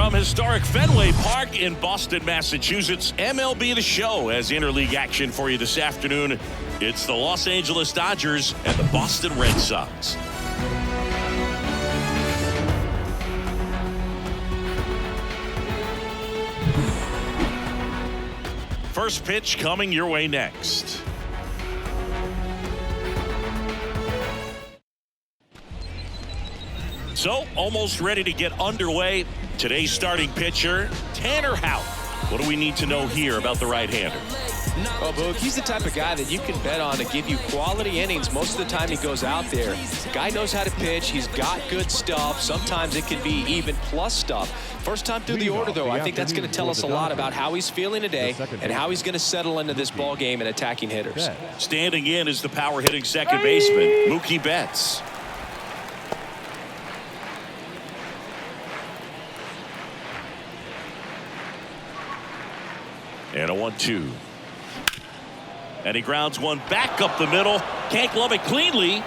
From historic Fenway Park in Boston, Massachusetts, MLB The Show has interleague action for you this afternoon. It's the Los Angeles Dodgers and the Boston Red Sox. First pitch coming your way next. So, almost ready to get underway. Today's starting pitcher, Tanner Houck. What do we need to know here about the right-hander? Oh, Boog, he's the type of guy that you can bet on to give you quality innings most of the time he goes out there. The guy knows how to pitch. He's got good stuff. Sometimes it can be even plus stuff. First time through the order, though, I think that's going to tell us a lot about how he's feeling today and how he's going to settle into this ball game and attacking hitters. Standing in is the power-hitting second baseman, Mookie Betts. And a 1-2. And he grounds one back up the middle. Can't glove it cleanly.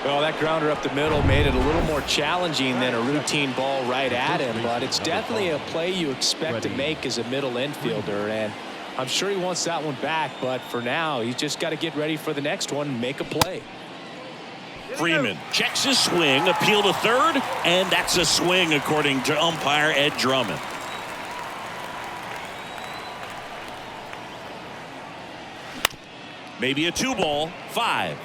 Well, that grounder up the middle made it a little more challenging than a routine ball right at him, but it's definitely a play you expect to make as a middle infielder, and I'm sure he wants that one back, but for now, he's just got to get ready for the next one and make a play. Freeman checks his swing, appeal to third, and that's a swing according to umpire Ed Drummond. Maybe a 2-ball, 5,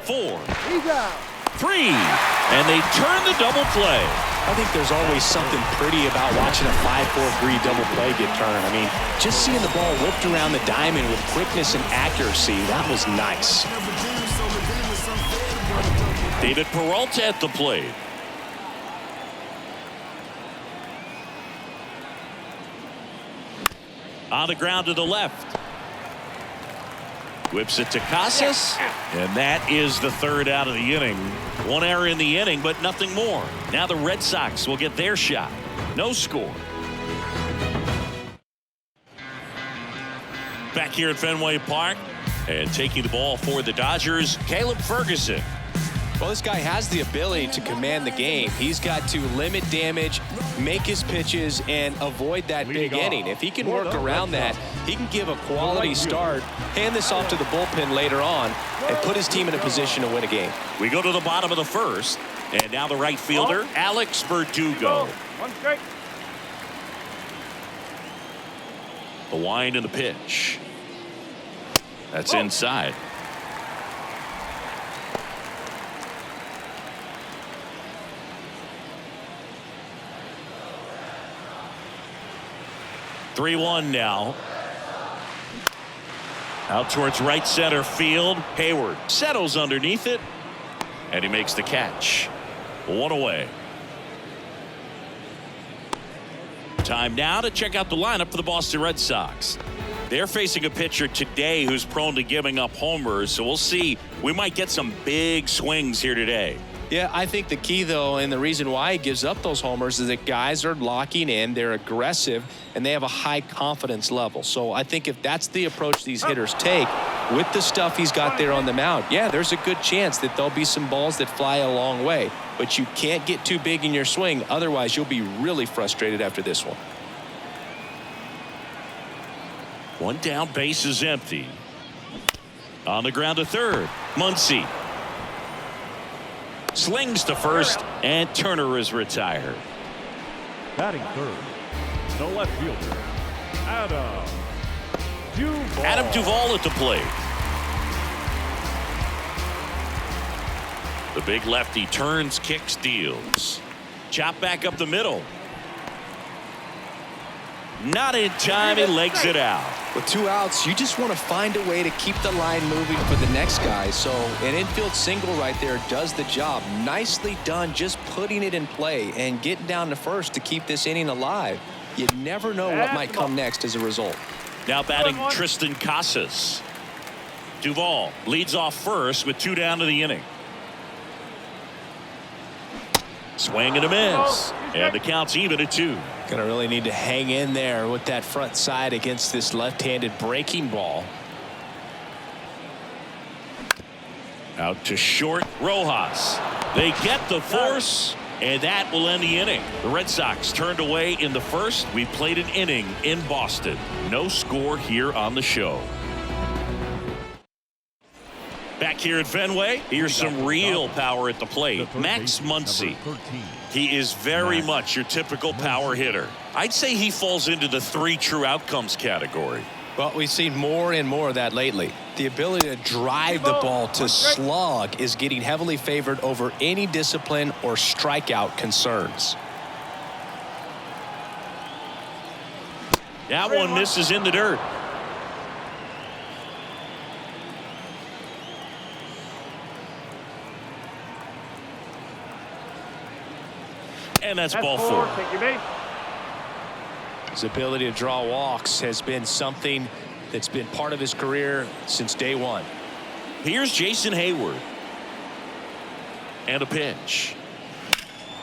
4, 3, and they turn the double play. I think there's always something pretty about watching a 5-4-3 double play get turned. I mean, just seeing the ball whipped around the diamond with quickness and accuracy, that was nice. David Peralta at the plate. On the ground to the left. Whips it to Casas. And that is the third out of the inning. One error in the inning, but nothing more. Now the Red Sox will get their shot. No score. Back here at Fenway Park. And taking the ball for the Dodgers, Caleb Ferguson. Well, this guy has the ability to command the game. He's got to limit damage, make his pitches, and avoid that big inning. If he can work around that, he can give a quality start, hand this off to the bullpen later on, and put his team in a position to win a game. We go to the bottom of the first, and now the right fielder, Alex Verdugo. The wind and the pitch. That's inside. (3-1) now. Out towards right center field. Hayward settles underneath it, and he makes the catch. One away. Time now to check out the lineup for the Boston Red Sox. They're facing a pitcher today who's prone to giving up homers, so we'll see. We might get some big swings here today. Yeah, I think the key, though, and the reason why he gives up those homers is that guys are locking in, they're aggressive, and they have a high confidence level. So I think if that's the approach these hitters take with the stuff he's got there on the mound, yeah, there's a good chance that there'll be some balls that fly a long way. But you can't get too big in your swing, otherwise you'll be really frustrated after this one. One down, base is empty. On the ground to third, Muncy. Slings to first, and Turner is retired. Batting third, the left fielder, Adam Duvall. Adam Duvall at the plate. The big lefty turns, kicks, deals. Chop back up the middle. Not in time, he legs it out. With 2 outs, you just want to find a way to keep the line moving for the next guy. So an infield single right there does the job. Nicely done, just putting it in play and getting down to first to keep this inning alive. You never know what might come next as a result. Now batting Tristan Casas. Duvall leads off first with 2 down to the inning. Swing and a miss. And the count's even at 2. Gonna really need to hang in there with that front side against this left-handed breaking ball. Out to short, Rojas. They get the force, and that will end the inning. The Red Sox turned away in the first. We played an inning in Boston. No score here on the show. Back here at Fenway, here's some real power at the plate. Max Muncy. He is very much your typical power hitter. I'd say he falls into the 3 true outcomes category. Well, we've seen more and more of that lately. The ability to drive the ball to slug is getting heavily favored over any discipline or strikeout concerns. That one misses in the dirt. And that's ball 4. His ability to draw walks has been something that's been part of his career since day one. Here's Jason Hayward. And a pitch.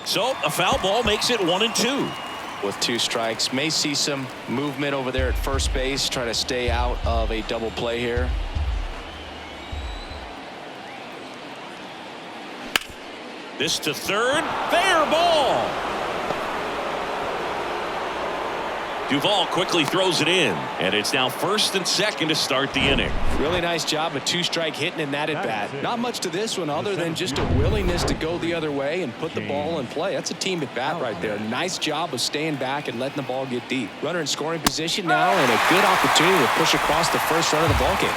So a foul ball makes it 1-2. With 2 strikes, may see some movement over there at first base, try to stay out of a double play here. This to third. Fair ball. Duvall quickly throws it in, and it's now 1st and 2nd to start the inning. Really nice job of 2-strike hitting in that at bat. Not much to this one other than just a willingness to go the other way and put the ball in play. That's a team at bat right there. Nice job of staying back and letting the ball get deep. Runner in scoring position now, and a good opportunity to push across the first run of the ball game.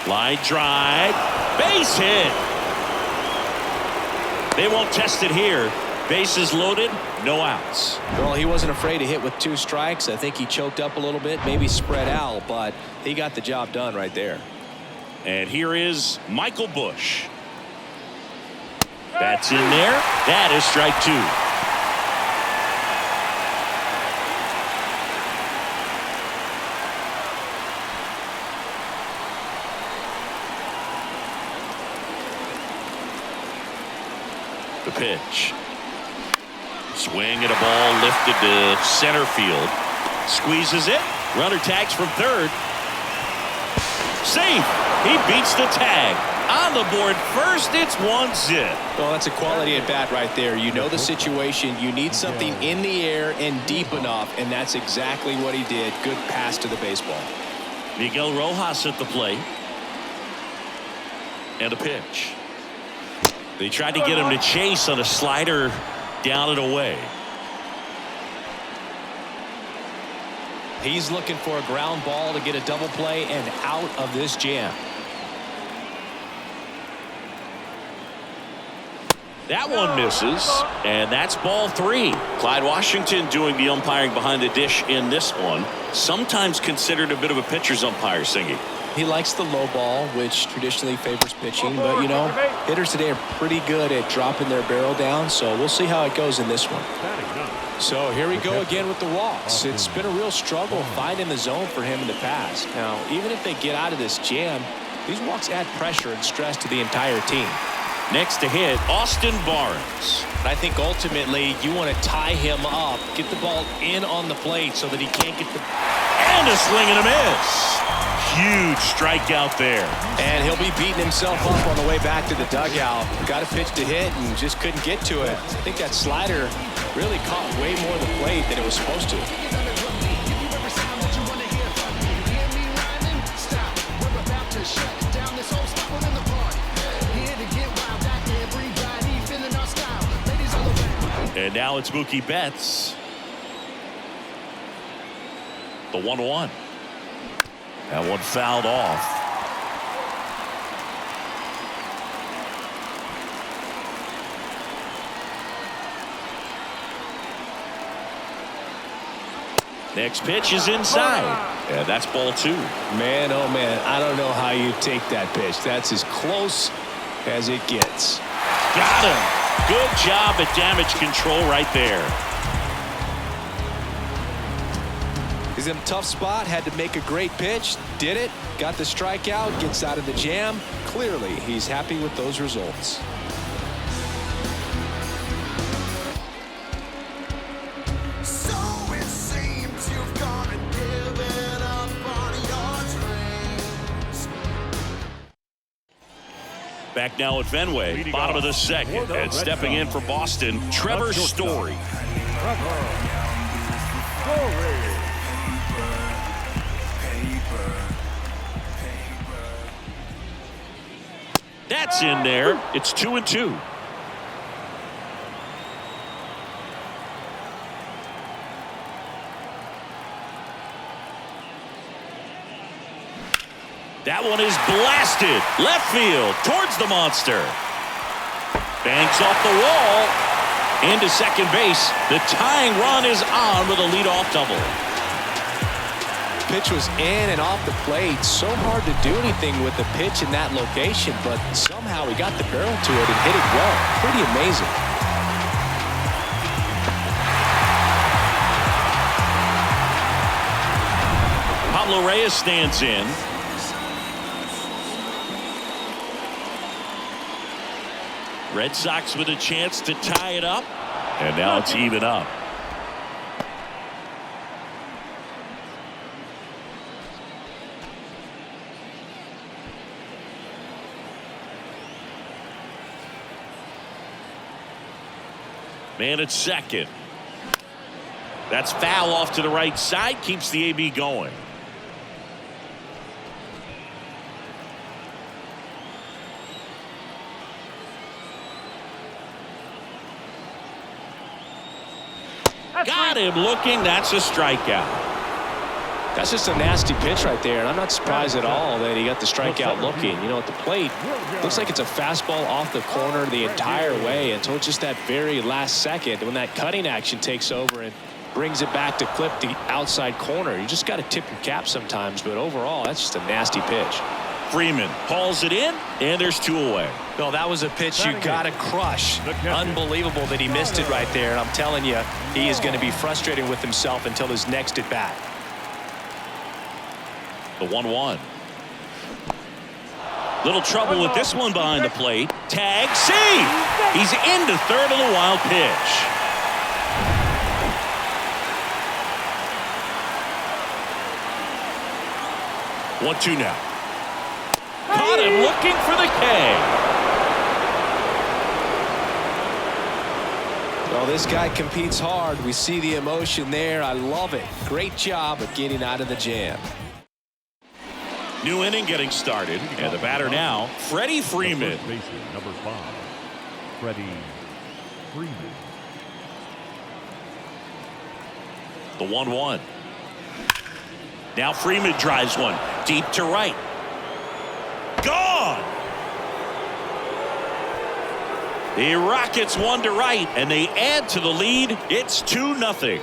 Line drive, base hit. They won't test it here. Bases loaded, no outs. Well, he wasn't afraid to hit with 2 strikes. I think he choked up a little bit, maybe spread out, but he got the job done right there. And here is Michael Busch. That's in there. That is strike 2. The pitch. Swing at a ball lifted to center field. Squeezes it. Runner tags from third. Safe. He beats the tag. On the board first, it's 1-0. Well, that's a quality at bat right there. You know the situation. You need something in the air and deep enough, and that's exactly what he did. Good pass to the baseball. Miguel Rojas at the plate. And a pitch. They tried to get him to chase on a slider down and away. He's looking for a ground ball to get a double play and out of this jam. That one misses, and that's ball 3. Clyde Washington doing the umpiring behind the dish in this one. Sometimes considered a bit of a pitcher's umpire, Singy. He likes the low ball, which traditionally favors pitching, but you know, hitters today are pretty good at dropping their barrel down, so we'll see how it goes in this one. So here we go again with the walks. It's been a real struggle finding the zone for him in the past. Now, even if they get out of this jam, these walks add pressure and stress to the entire team. Next to hit, Austin Barnes. I think ultimately you want to tie him up, get the ball in on the plate so that he can't get the... And a swing and a miss. Huge strikeout there. And he'll be beating himself up on the way back to the dugout. Got a pitch to hit and just couldn't get to it. I think that slider really caught way more of the plate than it was supposed to. And now it's Mookie Betts. The 1-1. That one fouled off. Next pitch is inside. And that's ball 2. Man, oh man, I don't know how you take that pitch. That's as close as it gets. Got him. Good job at damage control right there. He's in a tough spot, had to make a great pitch, did it, got the strikeout, gets out of the jam. Clearly, he's happy with those results. So it seems you've gone and Back now at Fenway, bottom of the second, and stepping in for Boston, Trevor Story. That's in there. It's 2-2. That one is blasted left field towards the monster. Banks off the wall into second base. The tying run is on with a leadoff double. Pitch was in and off the plate. So hard to do anything with the pitch in that location, but somehow he got the barrel to it and hit it well. Pretty amazing. Pablo Reyes stands in. Red Sox with a chance to tie it up, and now it's even up. Man at second. That's foul off to the right side, keeps the AB going. Got him looking. That's a strikeout. That's just a nasty pitch right there, and I'm not surprised at all that he got the strikeout looking. You know, at the plate, looks like it's a fastball off the corner the entire way until just that very last second when that cutting action takes over and brings it back to clip the outside corner. You just got to tip your cap sometimes, but overall, that's just a nasty pitch. Freeman hauls it in, and there's 2 away. No, that was a pitch you got to crush. Unbelievable that he missed it right there, and I'm telling you, he is going to be frustrated with himself until his next at bat. The 1-1. Little trouble with this one behind the plate. Tag, save! He's into third on the wild pitch. One-two now. Caught him looking for the K. Well, this guy competes hard. We see the emotion there. I love it. Great job of getting out of the jam. New inning getting started, and the batter now, Freddie Freeman. Number 5, Freddie Freeman. The 1-1. Now Freeman drives one deep to right. Gone. The Rockets one to right, and they add to the lead. It's 2-0.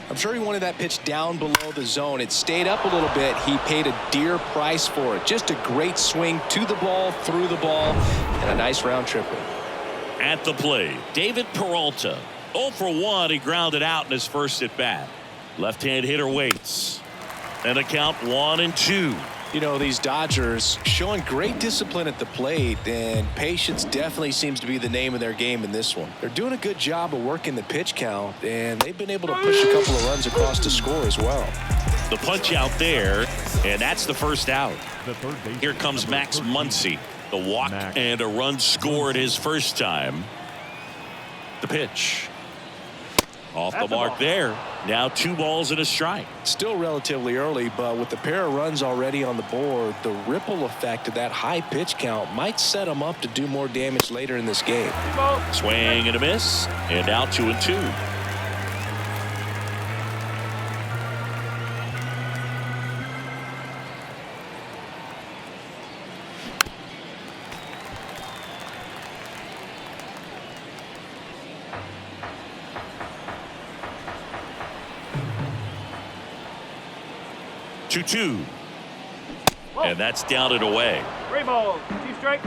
I'm sure he wanted that pitch down below the zone. It stayed up a little bit. He paid a dear price for it. Just a great swing to the ball, through the ball, and a nice round tripper. At the plate, David Peralta. 0 for 1. He grounded out in his first at bat. Left-hand hitter waits. And a count 1-2. You know, these Dodgers showing great discipline at the plate, and patience definitely seems to be the name of their game in this one. They're doing a good job of working the pitch count, and they've been able to push a couple of runs across to score as well. The punch out there, and that's the first out. Here comes Max Muncy. The walk and a run scored his first time. The pitch. Off the mark there. Now 2 balls and a strike. Still relatively early, but with the pair of runs already on the board, the ripple effect of that high pitch count might set them up to do more damage later in this game. Swing and a miss, and now 2-2. And that's down and away. 3 balls, 2 strikes.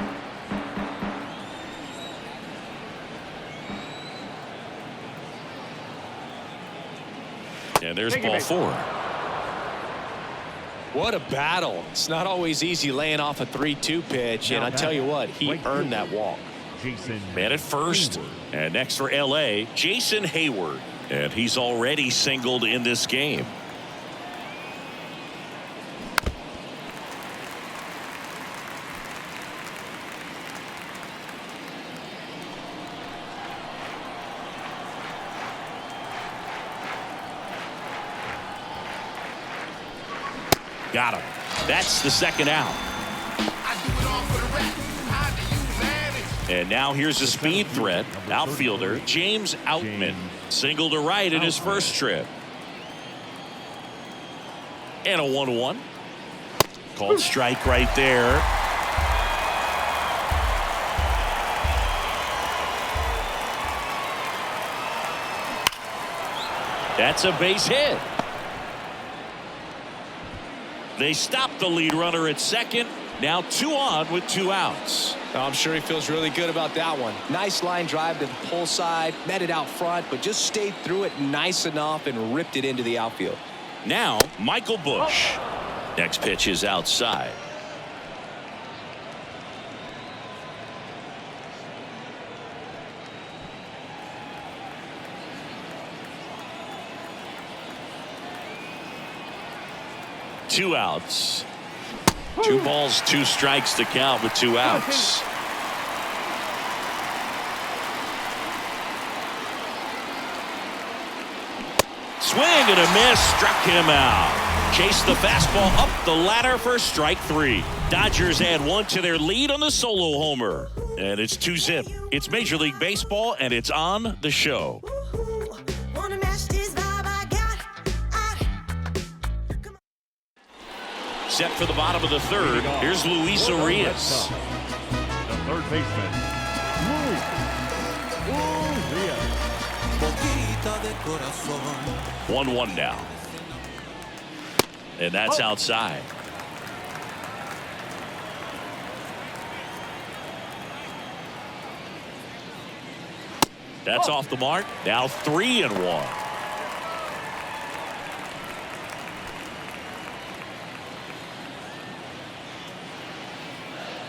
And there's ball 4. What a battle. It's not always easy laying off a 3-2 pitch, and I tell you what, he earned that walk. Man at first, and next for LA, Jason Hayward, and he's already singled in this game. Got him. That's the second out. And now here's a speed threat. Outfielder James Outman. Single to right in his first trip. And a 1-1. Called strike right there. That's a base hit. They stopped the lead runner at second. Now 2 on with 2 outs. I'm sure he feels really good about that one. Nice line drive to the pull side, met it out front, but just stayed through it nice enough and ripped it into the outfield. Now Michael Busch. Next pitch is outside. Two outs. 2 balls, 2 strikes to count with 2 outs. Swing and a miss, struck him out. Chased the fastball up the ladder for strike 3. Dodgers add 1 to their lead on the solo homer. And it's 2-zip. It's Major League Baseball, and it's on the show. Set for the bottom of the third. Here's Luis Urias. The third baseman, Luis Urias. 1-1 now. And that's outside. That's off the mark. Now 3-1.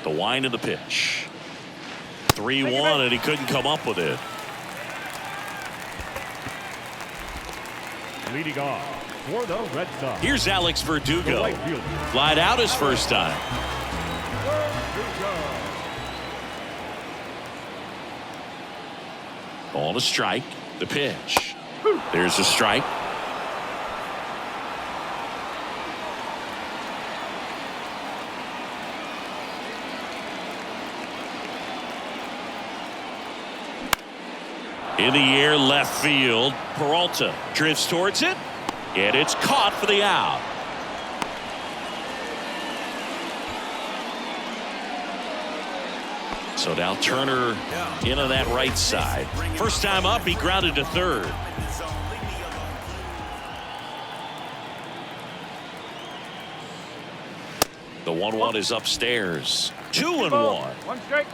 The wind of the pitch. 3-1, and he couldn't come up with it. Leading off for the Red Sox. Here's Alex Verdugo. The right fielder. Flied out his first time. Ball to strike. The pitch. There's a strike. In the air, left field. Peralta drifts towards it, and it's caught for the out. So now Turner into that right side. First time up, he grounded to third. The 1-1 is upstairs. 2-1. 1 strike.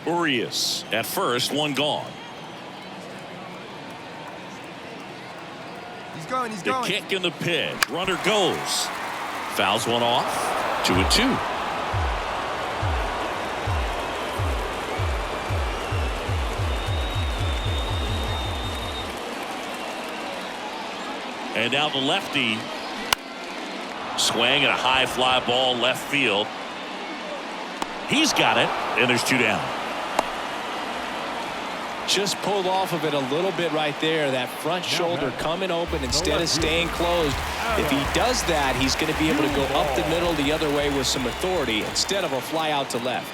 Urias at first, 1 gone. He's The going. kick and the pitch. Runner goes. Fouls one off. 2-2. And now the lefty. Swing and a high fly ball left field. He's got it, and there's 2 down. Just pulled off of it a little bit right there. That front shoulder coming open instead of staying closed. If he does that, he's going to be able to go up the middle the other way with some authority instead of a fly out to left.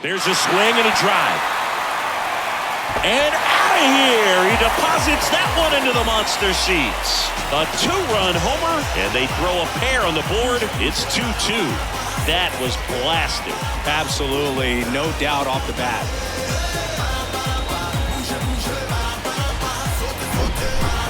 There's a swing and a drive. And out of here. He deposits that one into the monster seats. A 2-run homer, and they throw a pair on the board. It's 2-2. That was blasted. Absolutely, no doubt off the bat.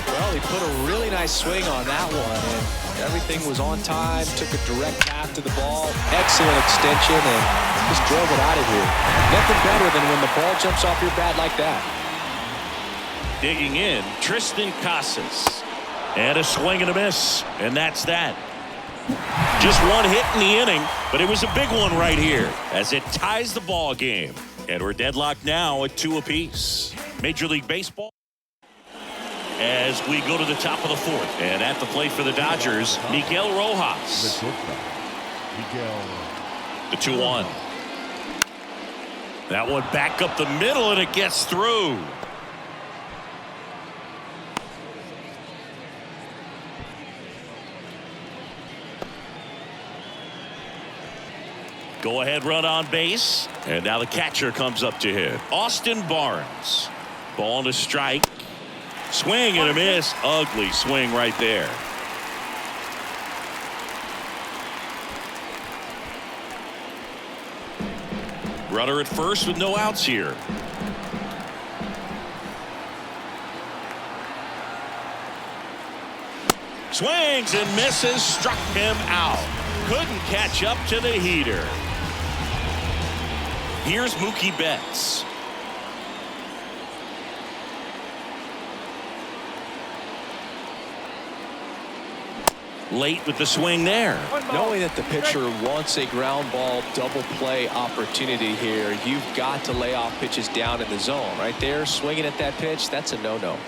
Well, he put a really nice swing on that one, and everything was on time. Took a direct path to the ball. Excellent extension, and just drove it out of here. Nothing better than when the ball jumps off your bat like that. Digging in, Tristan Casas. And a swing and a miss, and that's that. Just 1 hit in the inning, but it was a big one right here as it ties the ball game. And we're deadlocked now at 2 apiece. Major League Baseball as we go to the top of the 4th. And at the plate for the Dodgers, Miguel Rojas. The 2-1. That one back up the middle, and it gets through. Go ahead run on base. And now the catcher comes up to hit. Austin Barnes. Ball to strike. Swing and a miss. Ugly swing right there. Runner at first with no outs here. Swings and misses. Struck him out. Couldn't catch up to the heater. Here's Mookie Betts. Late with the swing there. Knowing that the pitcher wants a ground ball double play opportunity here, you've got to lay off pitches down in the zone. Right there, swinging at that pitch, that's a no-no.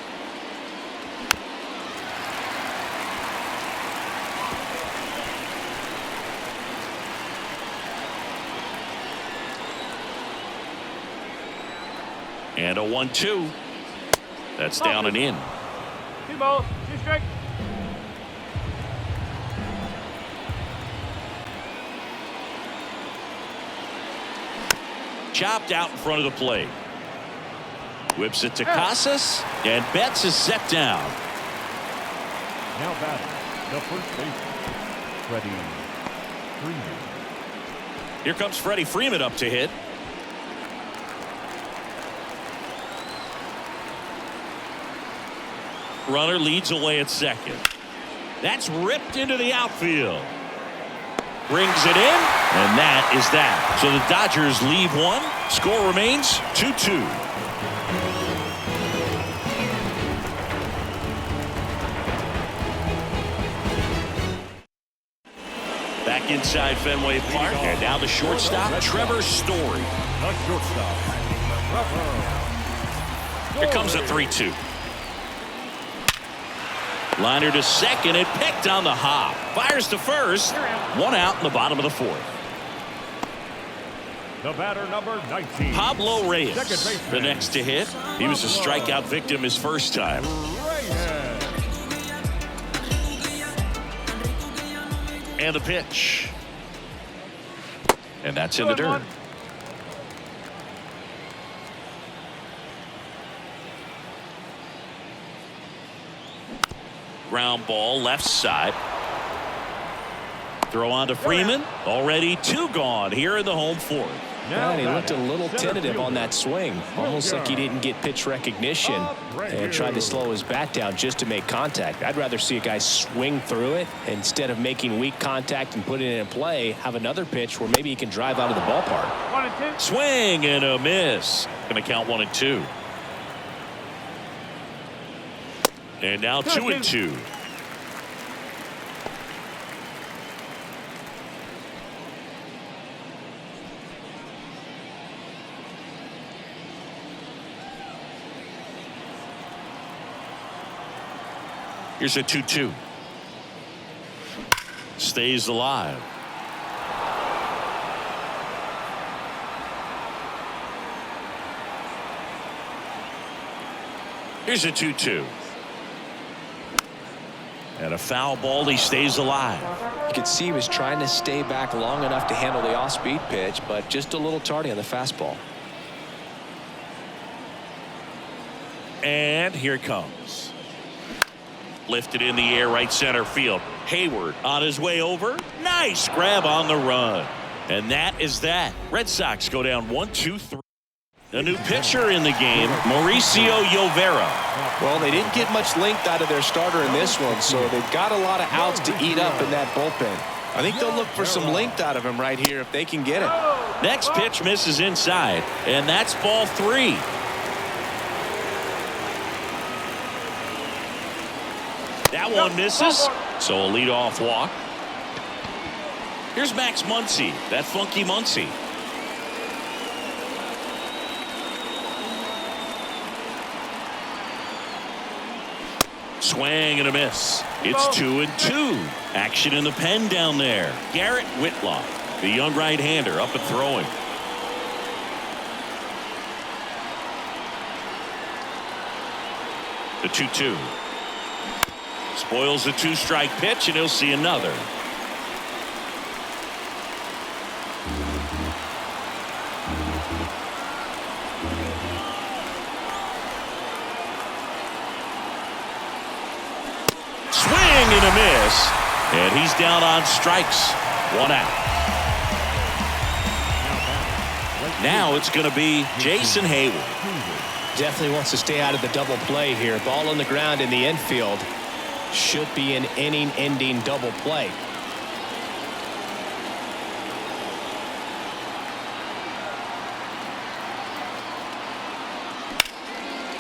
And a 1-2. That's down and in. 2 balls, 2 strikes. Chopped out in front of the plate. Whips it to Casas, and Betts is set down. Now batting, the first baseman, Freddie Freeman. Here comes Freddie Freeman up to hit. Runner leads away at second. That's ripped into the outfield. Brings it in, and that is that. So the Dodgers leave one. Score remains 2-2. Back inside Fenway Park, and now the shortstop, Trevor Story. The shortstop, Trevor. Here comes a 3-2. Liner to second and picked on the hop. Fires to first. 1 out in the bottom of the 4th. The batter, number 19. Pablo Reyes, Second baseman. the next to hit. He was a strikeout victim his first time. Reyes. And the pitch. And that's in the dirt. Ground ball left side. Throw on to Freeman. Already 2 gone here in the home 4th. And he looked a little tentative on that swing, almost like he didn't get pitch recognition and tried to slow his bat down just to make contact. I'd rather see a guy swing through it instead of making weak contact and putting it in play. Have another pitch where maybe he can drive out of the ballpark. 1 and 2. Swing and a miss. Going to count 1 and 2. And now 2 and 2. Here's a 2-2. Stays alive. Here's a 2-2. And a foul ball. He stays alive. You could see he was trying to stay back long enough to handle the off-speed pitch, but just a little tardy on the fastball. And here it comes. Lifted in the air, right center field. Hayward on his way over. Nice grab on the run. And that is that. Red Sox go down 1-2-3. A new pitcher in the game, Mauricio Llovera. Well, they didn't get much length out of their starter in this one, so they've got a lot of outs to eat up in that bullpen. I think they'll look for some length out of him right here if they can get it. Next pitch misses inside, and that's ball 3. That one misses, so a leadoff walk. Here's Max Muncy, that funky Muncy. Swing and a miss. It's 2 and 2. Action in the pen down there. Garrett Whitlock, the young right-hander, up and throwing. The 2-2. Spoils the 2-strike pitch, and he'll see another. miss. And he's down on strikes. 1 out. Now it's going to be Jason Hayward. Definitely wants to stay out of the double play here. Ball on the ground in the infield. Should be an inning-ending double play.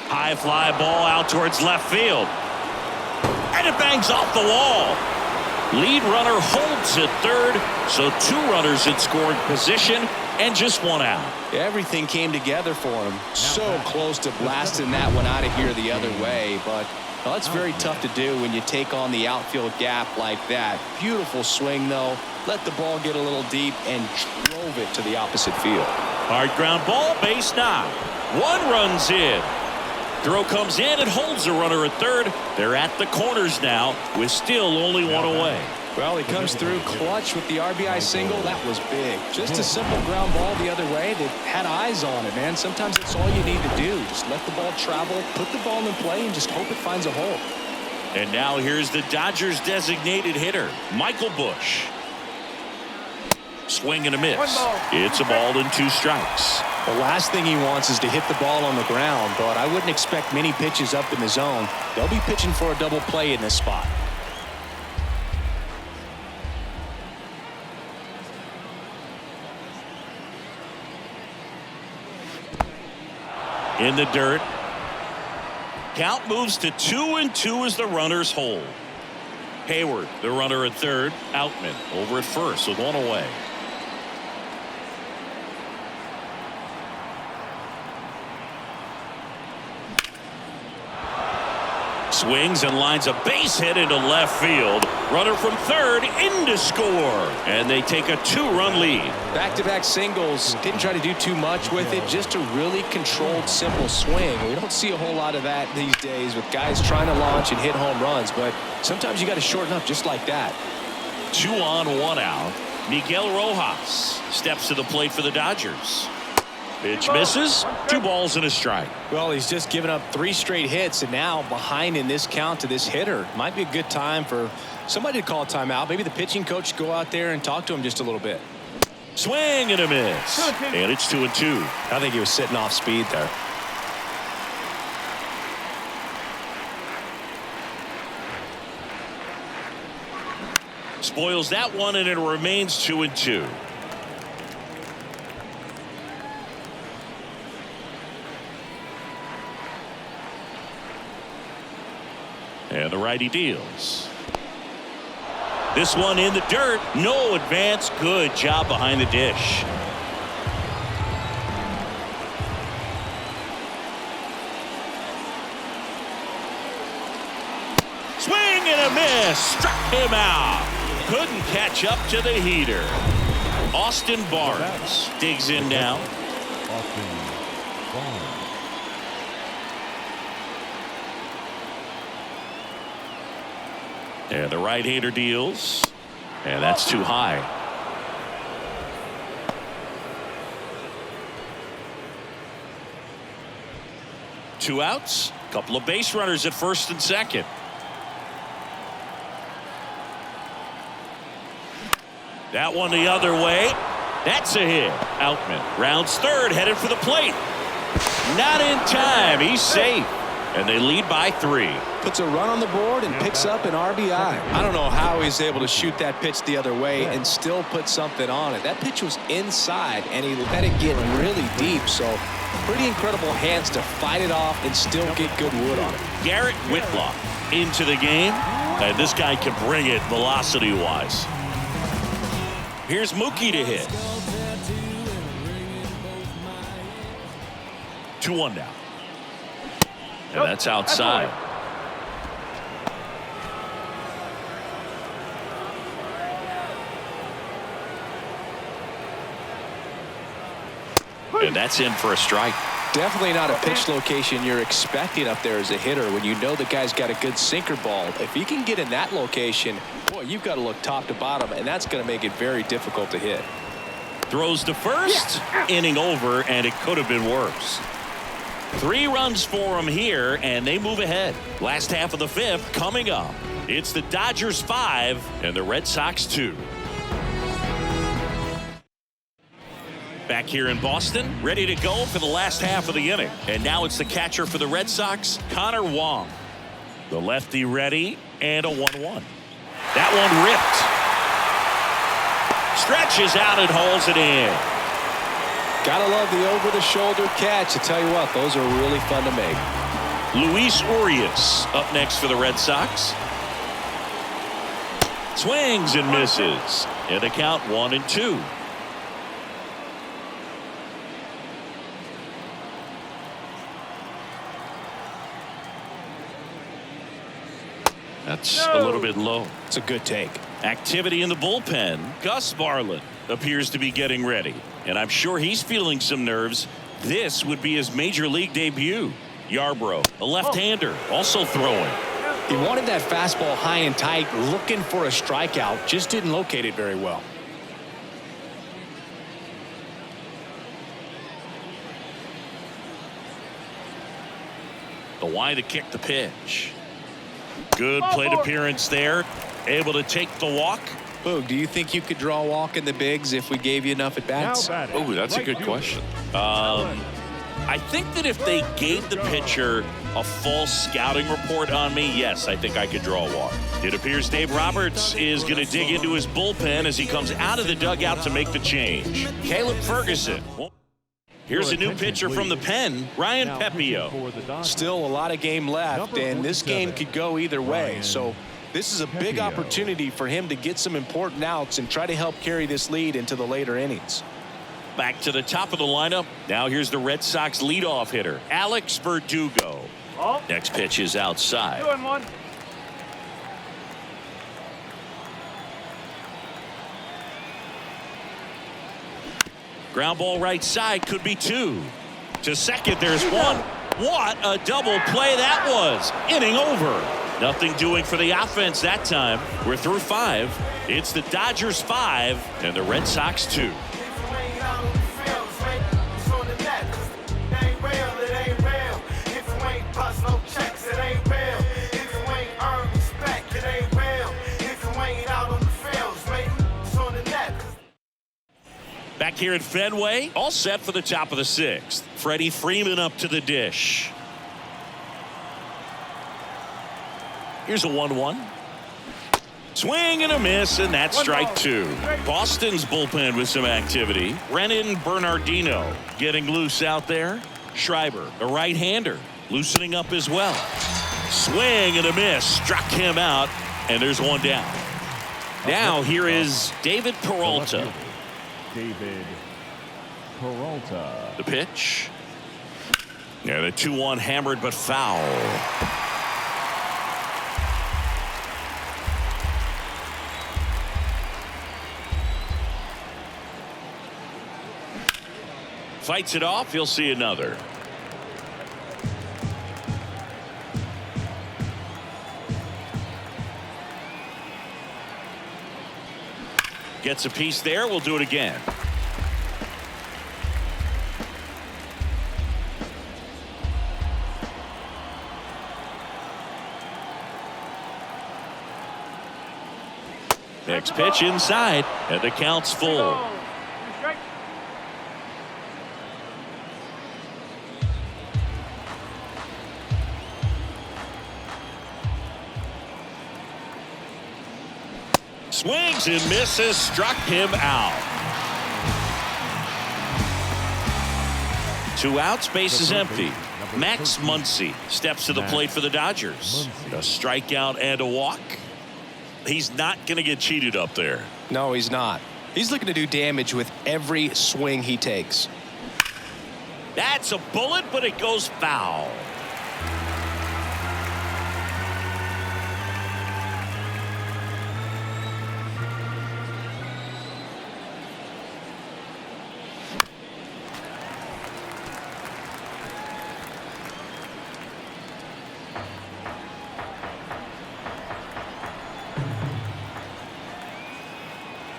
High fly ball out towards left field. And it bangs off the wall. Lead runner holds at third, so 2 runners in scoring position and just 1 out. Everything came together for him. So close to blasting that one out of here the other way, but well, it's very tough to do when you take on the outfield gap like that. Beautiful swing, though. Let the ball get a little deep and drove it to the opposite field. Hard ground ball, base knock. 1 run's in. Throw comes in and holds the runner at third. They're at the corners now with still only 1 away. Well, he comes through clutch with the RBI single. That was big. Just a simple ground ball the other way that had eyes on it, man. Sometimes it's all you need to do. Just let the ball travel, put the ball in play, and just hope it finds a hole. And now here's the Dodgers designated hitter, Michael Busch. Swing and a miss. It's a ball and 2 strikes. The last thing he wants is to hit the ball on the ground, but I wouldn't expect many pitches up in the zone. They'll be pitching for a double play in this spot. In the dirt. Count moves to 2-2 as the runners hold. Hayward, the runner at third. Outman over at first with 1 away. Swings and lines a base hit into left field. Runner from third in to score. And they take a 2-run lead. Back-to-back singles. Didn't try to do too much with it. Just a really controlled, simple swing. We don't see a whole lot of that these days with guys trying to launch and hit home runs. But sometimes you got to shorten up just like that. 2 on, 1 out. Miguel Rojas steps to the plate for the Dodgers. Pitch misses. 2 balls and a strike. Well, he's just given up 3 straight hits, and now behind in this count to this hitter. Might be a good time for somebody to call a timeout. Maybe the pitching coach go out there and talk to him just a little bit. Swing and a miss. And it's 2-2. I think he was sitting off speed there. Spoils that one, and it remains 2-2. And the righty deals. This one in the dirt. No advance. Good job behind the dish. Swing and a miss. Struck him out. Couldn't catch up to the heater. Austin Barnes digs in now. Austin Barnes. And the right-hander deals. And that's too high. Two outs. Couple of base runners at first and second. That one the other way. That's a hit. Outman rounds third, headed for the plate. Not in time. He's safe. And they lead by 3. Puts a run on the board and picks up an RBI. I don't know how he's able to shoot that pitch the other way and still put something on it. That pitch was inside, and he let it get really deep. So pretty incredible hands to fight it off and still get good wood on it. Garrett Whitlock into the game. And this guy can bring it velocity-wise. Here's Mookie to hit. 2-1 now. And that's outside. And that's in for a strike. Definitely not a pitch location you're expecting up there as a hitter when you know the guy's got a good sinker ball. If he can get in that location, boy, you've got to look top to bottom, and that's going to make it very difficult to hit. Throws to first. Inning over, and it could have been worse. 3 runs for him here, and they move ahead. Last half of the 5th coming up. It's the Dodgers 5 and the Red Sox 2. Back here in Boston, ready to go for the last half of the inning. And now it's the catcher for the Red Sox, Connor Wong. The lefty ready, and a 1-1. That one ripped. Stretches out and holds it in. Gotta love the over-the-shoulder catch. I tell you what, those are really fun to make. Luis Urias up next for the Red Sox. Swings and misses. And the count 1-2. That's a little bit low. It's a good take. Activity in the bullpen. Gus Varland appears to be getting ready, and I'm sure he's feeling some nerves. This would be his major league debut. Yarbrough, a left-hander, also throwing. He wanted that fastball high and tight, looking for a strikeout, just didn't locate it very well. The wide to kick the pitch. Good plate appearance there. Able to take the walk. Boog, do you think you could draw a walk in the bigs if we gave you enough at bats? Oh, that's a good question. I think that if they gave the pitcher a full scouting report on me, yes, I think I could draw a walk. It appears Dave Roberts is going to dig into his bullpen as he comes out of the dugout to make the change. Caleb Ferguson. Here's a new pitcher from the pen, Ryan Pepio. Still a lot of game left, and this game could go either way. So this is a big opportunity for him to get some important outs and try to help carry this lead into the later innings. Back to the top of the lineup. Now here's the Red Sox leadoff hitter, Alex Verdugo. Next pitch is outside. 2-1. Ground ball right side, could be 2. To second, there's 1. What a double play that was. Inning over. Nothing doing for the offense that time. We're through 5. It's the Dodgers 5 and the Red Sox 2. Back here at Fenway, all set for the top of the 6th. Freddie Freeman up to the dish. Here's a 1-1. Swing and a miss, and that's strike 2. Boston's bullpen with some activity. Brennan Bernardino getting loose out there. Schreiber, a right-hander, loosening up as well. Swing and a miss, struck him out, and there's 1 down. Now here is David Peralta. David Peralta. The pitch. Yeah, the 2-1 hammered but foul. Fights it off. He'll see another. Gets a piece there. We'll do it again. Next pitch inside, and the count's full. Swings and misses, struck him out. 2 outs, base is empty. Max Muncy steps to the plate for the Dodgers. A strikeout and a walk. He's not going to get cheated up there. No, he's not. He's looking to do damage with every swing he takes. That's a bullet, but it goes foul.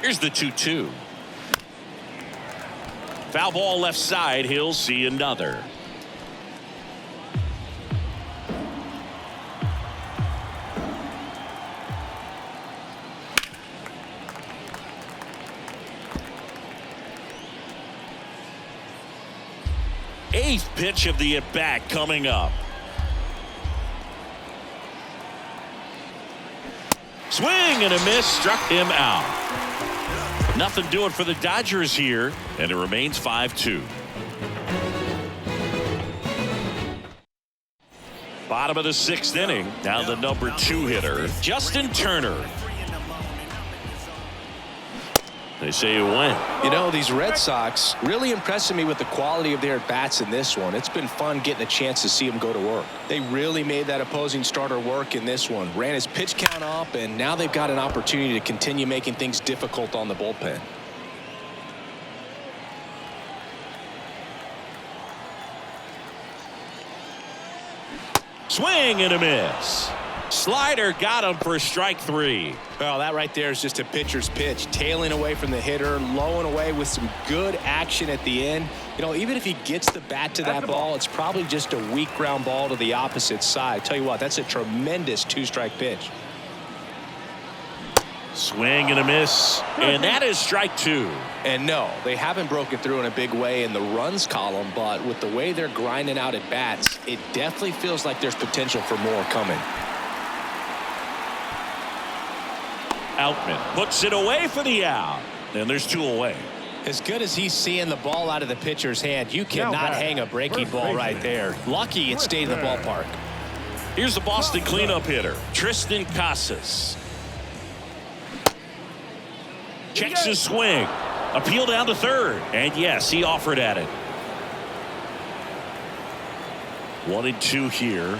Here's the 2-2. Foul ball left side. He'll see another. 8th pitch of the at-bat coming up. Swing and a miss, struck him out. Nothing doing for the Dodgers here, and it remains 5-2. Bottom of the 6th inning. Now the number 2 hitter, Justin Turner. They say you win. You know, these Red Sox really impressing me with the quality of their bats in this one. It's been fun getting a chance to see them go to work. They really made that opposing starter work in this one. Ran his pitch count up, and now they've got an opportunity to continue making things difficult on the bullpen. Swing and a miss. Slider got him for strike 3. Well, that right there is just a pitcher's pitch. Tailing away from the hitter, lowing away with some good action at the end. You know, even if he gets the bat to that ball, it's probably just a weak ground ball to the opposite side. Tell you what, that's a tremendous 2-strike pitch. Swing and a miss, and that is strike 2. And no, they haven't broken through in a big way in the runs column, but with the way they're grinding out at bats, it definitely feels like there's potential for more coming. Outman puts it away for the out, and there's 2 away. As good as he's seeing the ball out of the pitcher's hand, you cannot hang a breaking ball right there. Lucky it stayed in the ballpark. Here's the Boston cleanup hitter, Tristan Casas. Checks his swing. Appeal down to third. And yes, he offered at it. 1-2 here.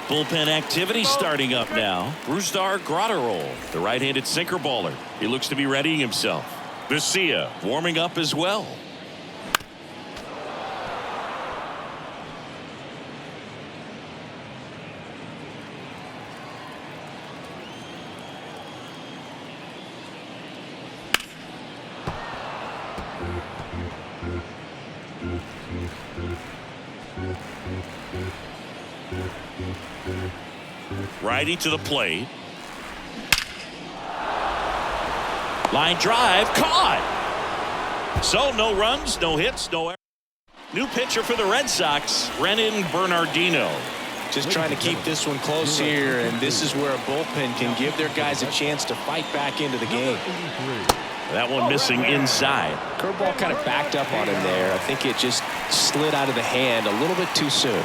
Bullpen activity starting up now. Brusdar Graterol, the right-handed sinker baller. He looks to be readying himself. Garcia warming up as well. Righty to the plate. Line drive caught. So no runs, no hits, no errors. New pitcher for the Red Sox, Renan Bernardino. Just trying to keep this one close here, and this is where a bullpen can give their guys a chance to fight back into the game. That one missing inside. Curveball kind of backed up on him there. I think it just slid out of the hand a little bit too soon.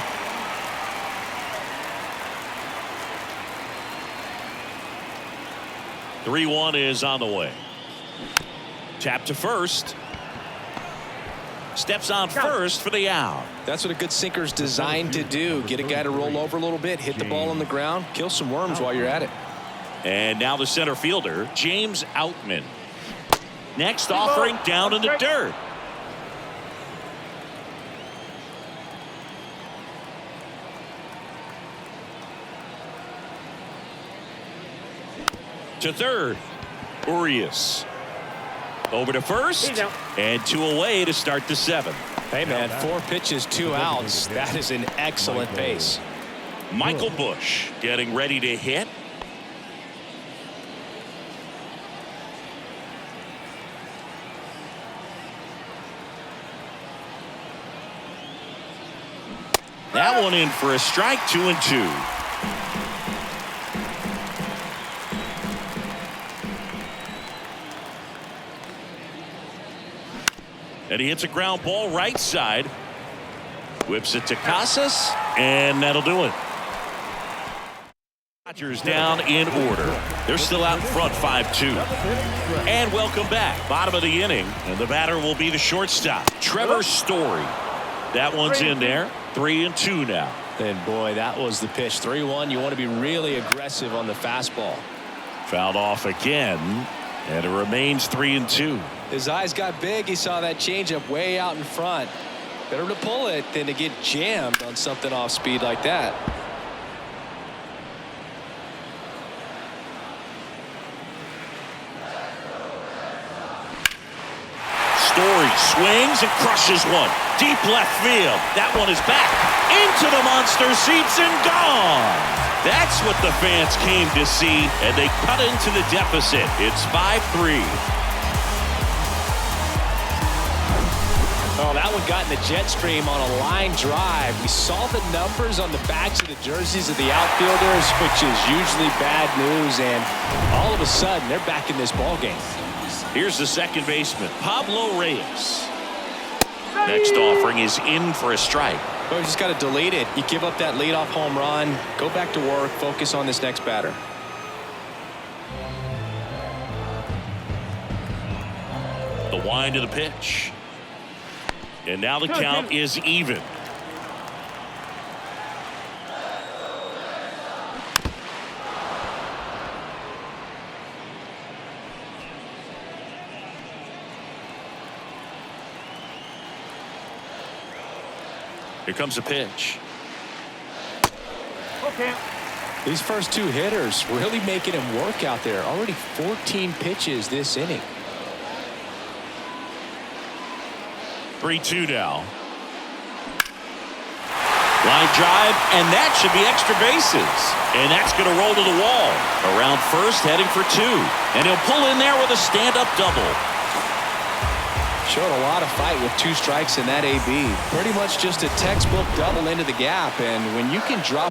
(3-1) is on the way. Tap to first. Steps on first for the out. That's what a good sinker's designed to do. Get a guy to roll over a little bit, hit the ball on the ground, kill some worms while you're at it. And now the center fielder, James Outman. Next offering down in the dirt. To third, Urias. Over to first, and 2 away to start the 7th. Hey, man, 4 pitches, 2 outs. That is an excellent pace. Michael Busch getting ready to hit. That one in for a strike, 2-2. And he hits a ground ball right side. Whips it to Casas, and that'll do it. Dodgers down in order. They're still out in front, 5-2. And welcome back. Bottom of the inning, and the batter will be the shortstop, Trevor Story. That one's in there. 3-2 now. And boy, that was the pitch. 3-1. You want to be really aggressive on the fastball. Fouled off again, and it remains 3-2. His eyes got big. He saw that changeup way out in front. Better to pull it than to get jammed on something off speed like that. Story swings and crushes one. Deep left field. That one is back into the monster seats and gone. That's what the fans came to see, and they cut into the deficit. It's 5-3. Oh, that one got in the jet stream on a line drive. We saw the numbers on the backs of the jerseys of the outfielders, which is usually bad news, and all of a sudden they're back in this ball game. Here's the second baseman, Pablo Reyes. Next offering is in for a strike. Well, you just got to delete it. You give up that leadoff home run, go back to work, focus on this next batter. The wind of the pitch. And now the count is even. Here comes a pitch. Okay. These first two hitters really making him work out there. Already 14 pitches this inning. 3-2 now. Line drive, and that should be extra bases. And that's going to roll to the wall. Around first, heading for two. And he'll pull in there with a stand-up double. Showed a lot of fight with 2 strikes in that AB. Pretty much just a textbook double into the gap. And when you can drop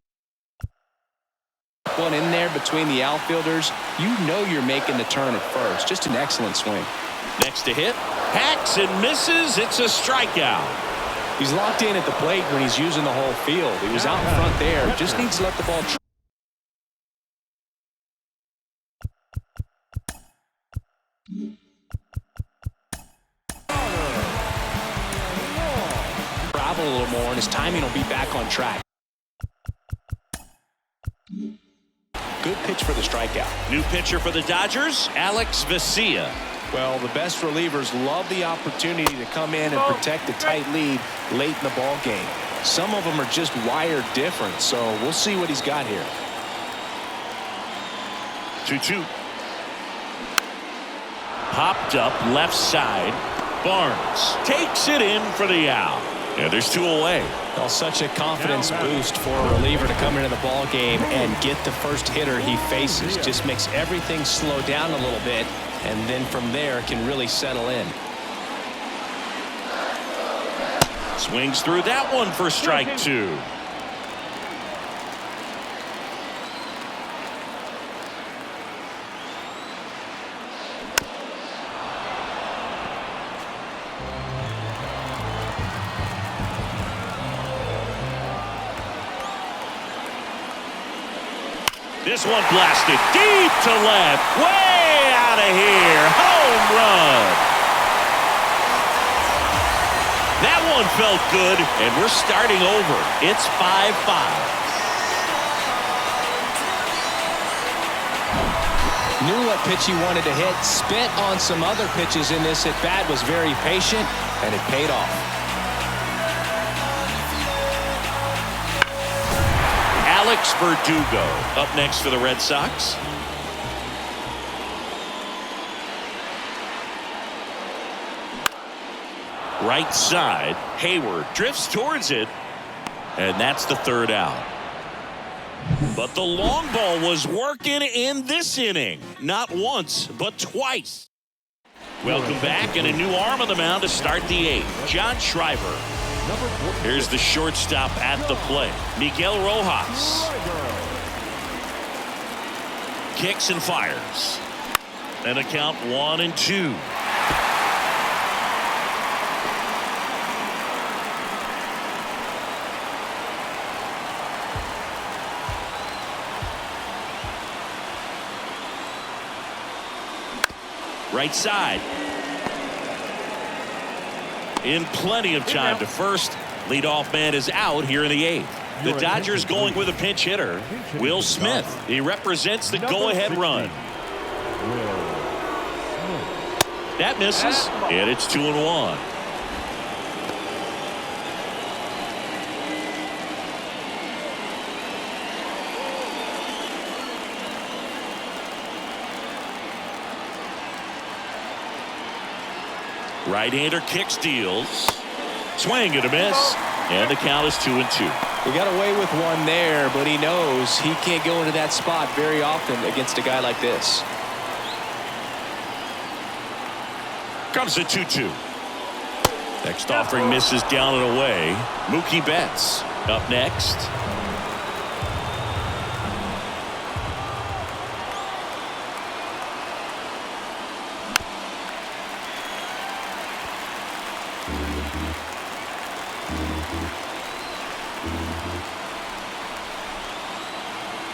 one in there between the outfielders, you know you're making the turn at first. Just an excellent swing. Next to hit. Hacks and misses. It's a strikeout. He's locked in at the plate when he's using the whole field. He was out in front there. Just needs to let the ball travel a little more, and his timing will be back on track. Good pitch for the strikeout. New pitcher for the Dodgers, Alex Vesia. Well, the best relievers love the opportunity to come in and protect a tight lead late in the ball game. Some of them are just wired different, so we'll see what he's got here. 2-2. Popped up left side. Barnes takes it in for the out. Yeah, there's 2 away. Well, such a confidence boost for a reliever to come into the ball game and get the first hitter he faces. Just makes everything slow down a little bit, and then from there can really settle in. Swings through that one for strike 2. This one blasted deep to left, way out of here. Home run. That one felt good, and we're starting over. It's 5-5. Knew what pitch he wanted to hit, spent on some other pitches in this at bat, was very patient, and it paid off. Alex Verdugo up next for the Red Sox. Right side, Hayward drifts towards it, and that's the 3rd out. But the long ball was working in this inning. Not once, but twice. Welcome back, and a new arm on the mound to start the 8th. John Schreiber. Here's the shortstop at the plate, Miguel Rojas. Kicks and fires. And a count 1-2. Right side. In plenty of time to first. Leadoff man is out here in the 8th. The Dodgers going with a pinch hitter, Will Smith. He represents the go-ahead run. That misses, and it's 2-1. Right-hander kicks, deals. Swing and a miss. And the count is 2-2. He got away with one there, but he knows he can't go into that spot very often against a guy like this. Comes the 2-2. Next offering misses down and away. Mookie Betts up next.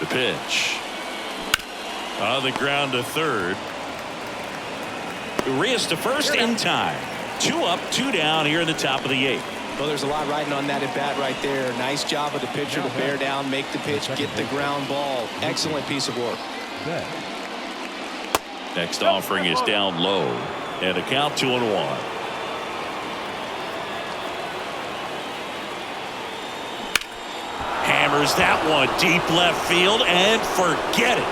The pitch. On the ground to third. Urias to first in time. 2 up, 2 down here in the top of the 8th. Well, there's a lot riding on that at bat right there. Nice job of the pitcher to bear down, make the pitch, get the ground ball. Excellent piece of work. Next offering is down low. And a count 2-1. Hammers that one deep left field and forget it.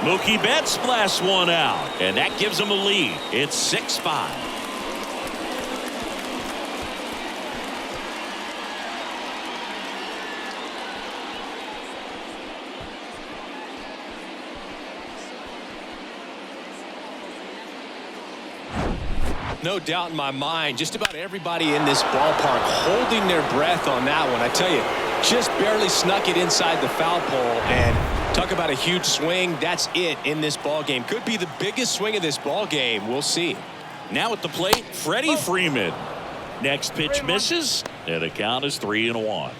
Mookie Betts blasts one out, and that gives him a lead. It's 6-5. No doubt in my mind, just about everybody in this ballpark holding their breath on that one. I tell you, just barely snuck it inside the foul pole, and talk about a huge swing. That's it in this ball game. Could be the biggest swing of this ball game. We'll see. Now at the plate, Freddie Freeman. Next pitch misses, and the count is 3-1.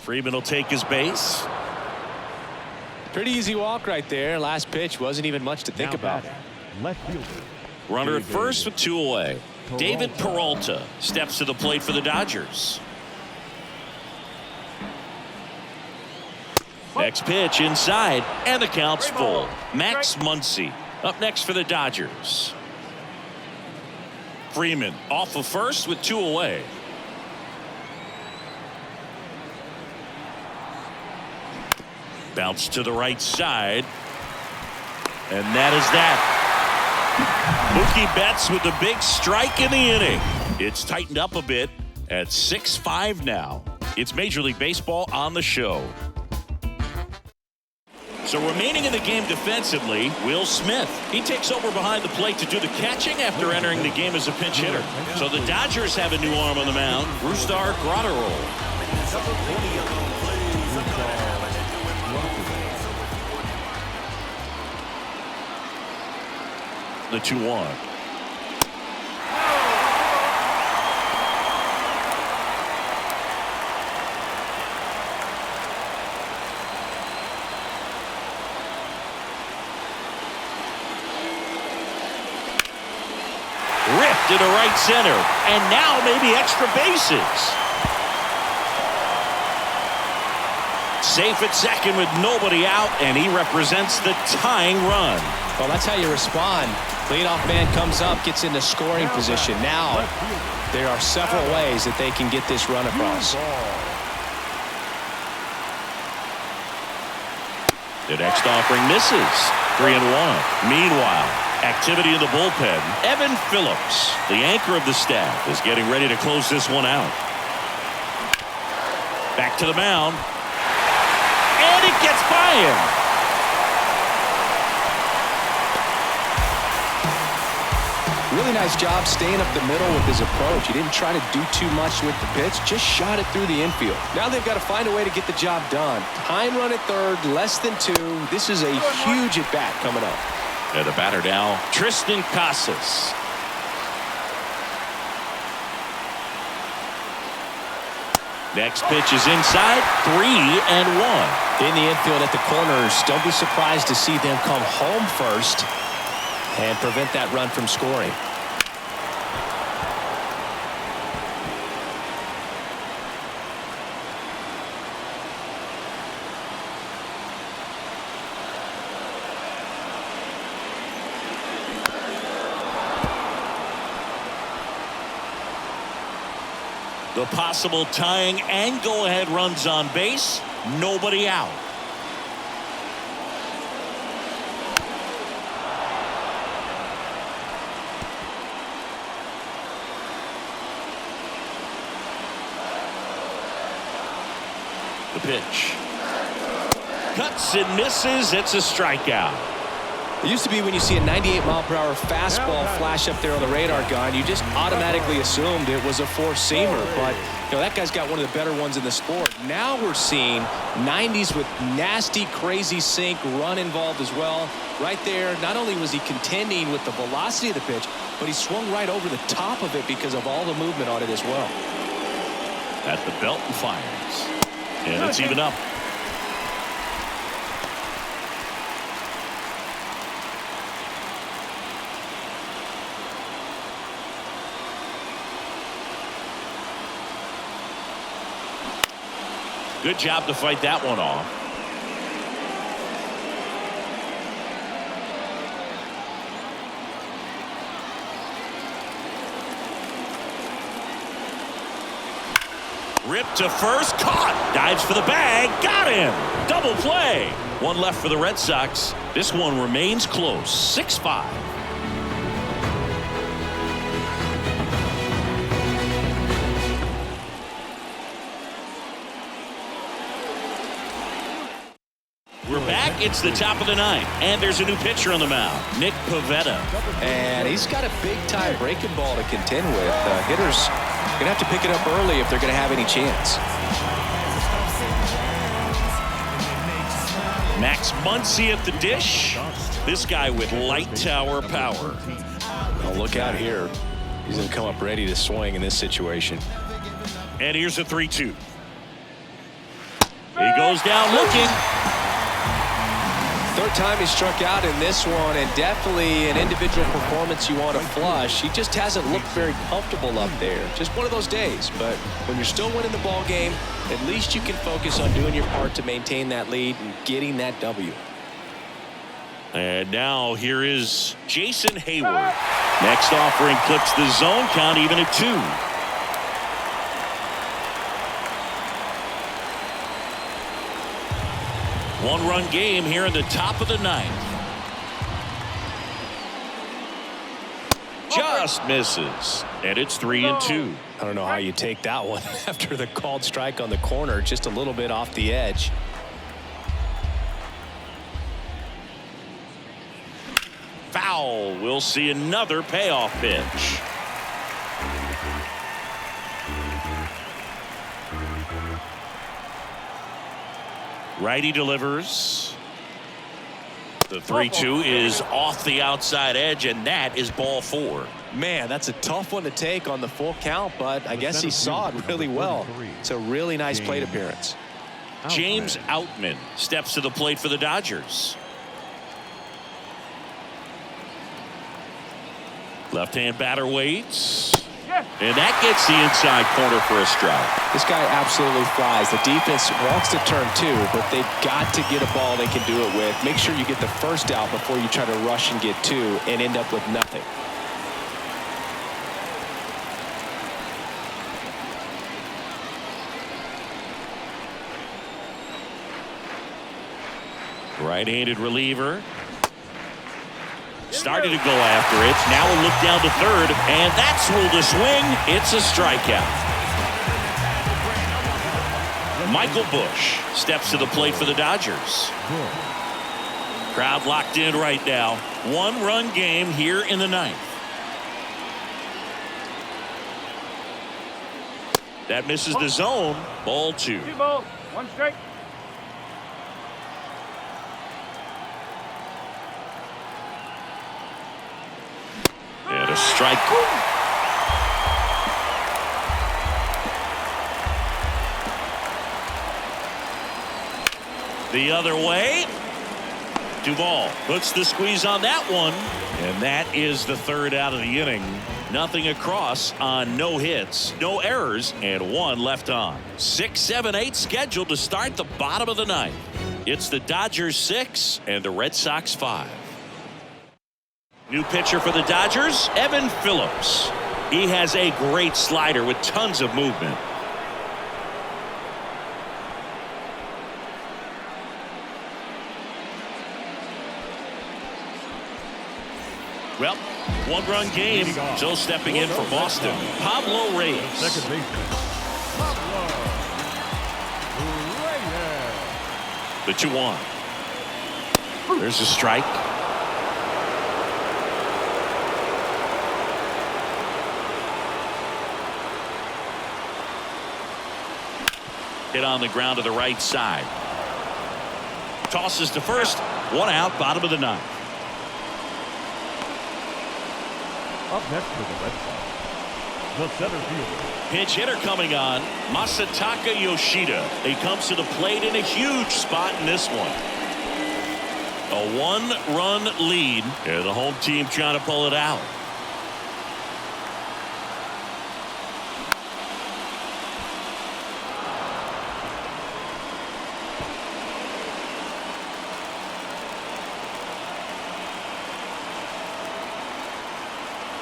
Freeman will take his base. Pretty easy walk right there. Last pitch wasn't even much to think about. Left fielder. Runner at first with 2 away. David Peralta steps to the plate for the Dodgers. Next pitch inside, and the count's full. Max Muncy up next for the Dodgers. Freeman off of first with 2 away. Bounce to the right side. And that is that. Mookie Betts with the big strike in the inning. It's tightened up a bit at 6-5 now. It's Major League Baseball on the show. So remaining in the game defensively, Will Smith. He takes over behind the plate to do the catching after entering the game as a pinch hitter. So the Dodgers have a new arm on the mound, Brusdar Graterol. The 2-1. Ripped into right center, and now maybe extra bases. Safe at second with nobody out, and he represents the tying run. Well, that's how you respond. Leadoff man comes up, gets into scoring position. Now, there are several ways that they can get this run across. The next offering misses. 3-1. Meanwhile, activity in the bullpen. Evan Phillips, the anchor of the staff, is getting ready to close this one out. Back to the mound. And it gets by him. Really nice job staying up the middle with his approach. He didn't try to do too much with the pitch, just shot it through the infield. Now they've got to find a way to get the job done. Time run at third, less than 2. This is a huge at-bat coming up. And the batter now, Tristan Casas. Next pitch is inside, 3-1. In the infield at the corners, don't be surprised to see them come home first and prevent that run from scoring. The possible tying and go-ahead runs on base, nobody out. pitch. Cuts and misses. It's a strikeout. It used to be when you see a 98-mile-per-hour fastball flash up there on the radar gun, you just automatically assumed it was a four-seamer. But that guy's got one of the better ones in the sport. Now we're seeing 90s with nasty, crazy sink, run involved as well. Right there, not only was he contending with the velocity of the pitch, but he swung right over the top of it because of all the movement on it as well. At the belt and fires. And it's even up. Good job to fight that one off. Ripped to first, caught, dives for the bag, got him. Double play. One left for the Red Sox. This one remains close, 6-5. We're back. It's the top of the ninth, and there's a new pitcher on the mound, Nick Pivetta. And he's got a big-time breaking ball to contend with. Hitters going to have to pick it up early if they're going to have any chance. Max Muncy at the dish. This guy with light tower power. Oh, look out here. He's going to come up ready to swing in this situation. And here's a 3-2. He goes down looking. Third time he struck out in this one, and definitely an individual performance you want to flush. He just hasn't looked very comfortable up there. Just one of those days. But when you're still winning the ball game, at least you can focus on doing your part to maintain that lead and getting that W. And now here is Jason Hayward. Next offering clips the zone count even at 2. One-run game here in the top of the ninth. Just misses. And it's 3-2. I don't know how you take that one after the called strike on the corner, just a little bit off the edge. Foul. We'll see another payoff pitch. Righty delivers. The 3-2 is off the outside edge, and that is ball 4. Man, that's a tough one to take on the full count, but I guess he saw it really well. It's a really nice plate appearance. James Outman steps to the plate for the Dodgers. Left-hand batter waits. And that gets the inside corner for a strike. This guy absolutely flies. The defense wants to turn 2, but they've got to get a ball they can do it with. Make sure you get the first out before you try to rush and get 2 and end up with nothing. Right-handed reliever. Started to go after it. Now a look down to third, and that's ruled a swing. It's a strikeout. Michael Busch steps to the plate for the Dodgers. Crowd locked in right now. One-run game here in the ninth. That misses the zone. Ball 2. 2 balls, 1 strike. And a strike. The other way. Duvall puts the squeeze on that one. And that is the third out of the inning. Nothing across on no hits, no errors, and 1 left on. 6, 7, 8 scheduled to start the bottom of the ninth. It's the Dodgers 6 and the Red Sox 5. New pitcher for the Dodgers, Evan Phillips. He has a great slider with tons of movement. Well, one-run game. So stepping in for Boston, Pablo Reyes. Second baseman, Pablo Reyes. The 2-1. There's a strike. Hit on the ground to the right side. Tosses to first. 1 out, bottom of the 9th. Up next for the Red Sox, the center fielder. Pinch hitter coming on, Masataka Yoshida. He comes to the plate in a huge spot in this one. A 1-run lead. Yeah, the home team trying to pull it out.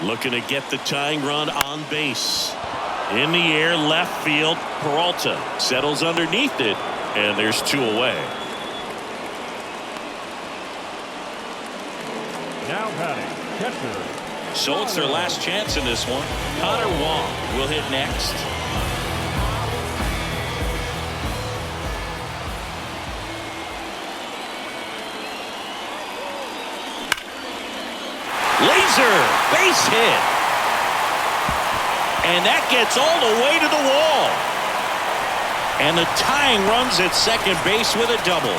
Looking to get the tying run on base. In the air, left field. Peralta settles underneath it, and there's 2 away. Now batting, catcher. So it's their last chance in this one. Connor Wong will hit next. Laser base hit. And that gets all the way to the wall. And the tying runs at second base with a double.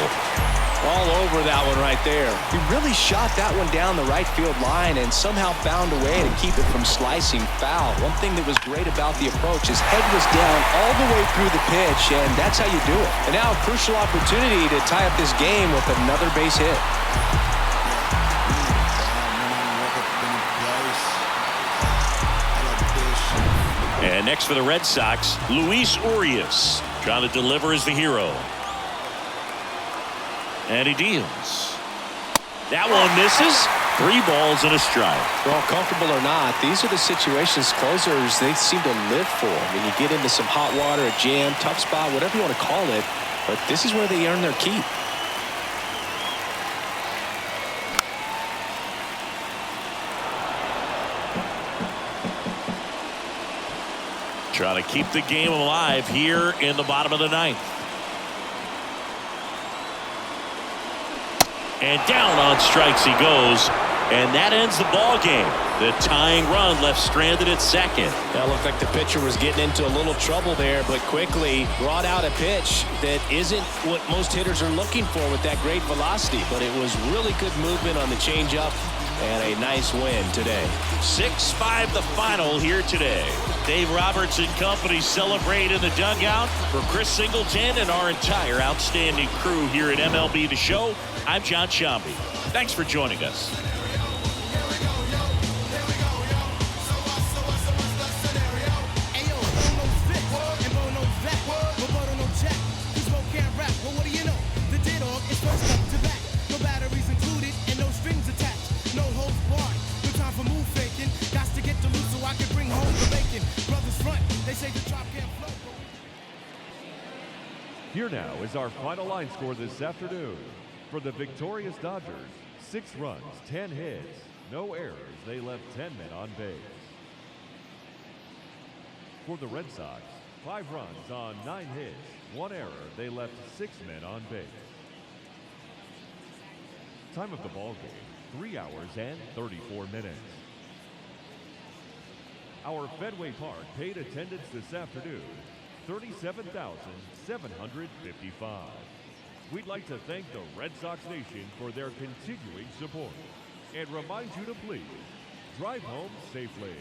All over that one right there. He really shot that one down the right field line and somehow found a way to keep it from slicing foul. One thing that was great about the approach, his head was down all the way through the pitch, and that's how you do it. And now a crucial opportunity to tie up this game with another base hit. And next for the Red Sox, Luis Urias trying to deliver as the hero. And he deals. That one misses. 3 balls and a strike. Well, comfortable or not, these are the situations closers they seem to live for. I mean, you get into some hot water, a jam, tough spot, whatever you want to call it, but this is where they earn their keep. Trying to keep the game alive here in the bottom of the 9th. And down on strikes he goes, and that ends the ball game. The tying run left stranded at second. That looked like the pitcher was getting into a little trouble there, but quickly brought out a pitch that isn't what most hitters are looking for with that great velocity. But it was really good movement on the changeup and a nice win today. 6-5 the final here today. Dave Roberts and company celebrate in the dugout. For Chris Singleton and our entire outstanding crew here at MLB The Show, I'm John Shambi. Thanks for joining us. Here now is our final line score this afternoon. For the victorious Dodgers, 6 runs, 10 hits, no errors. They left 10 men on base. For the Red Sox, 5 runs on 9 hits, 1 error. They left 6 men on base. Time of the ball game, 3 hours and 34 minutes. Our Fenway Park paid attendance this afternoon, 37,755. We'd like to thank the Red Sox Nation for their continuing support and remind you to please drive home safely.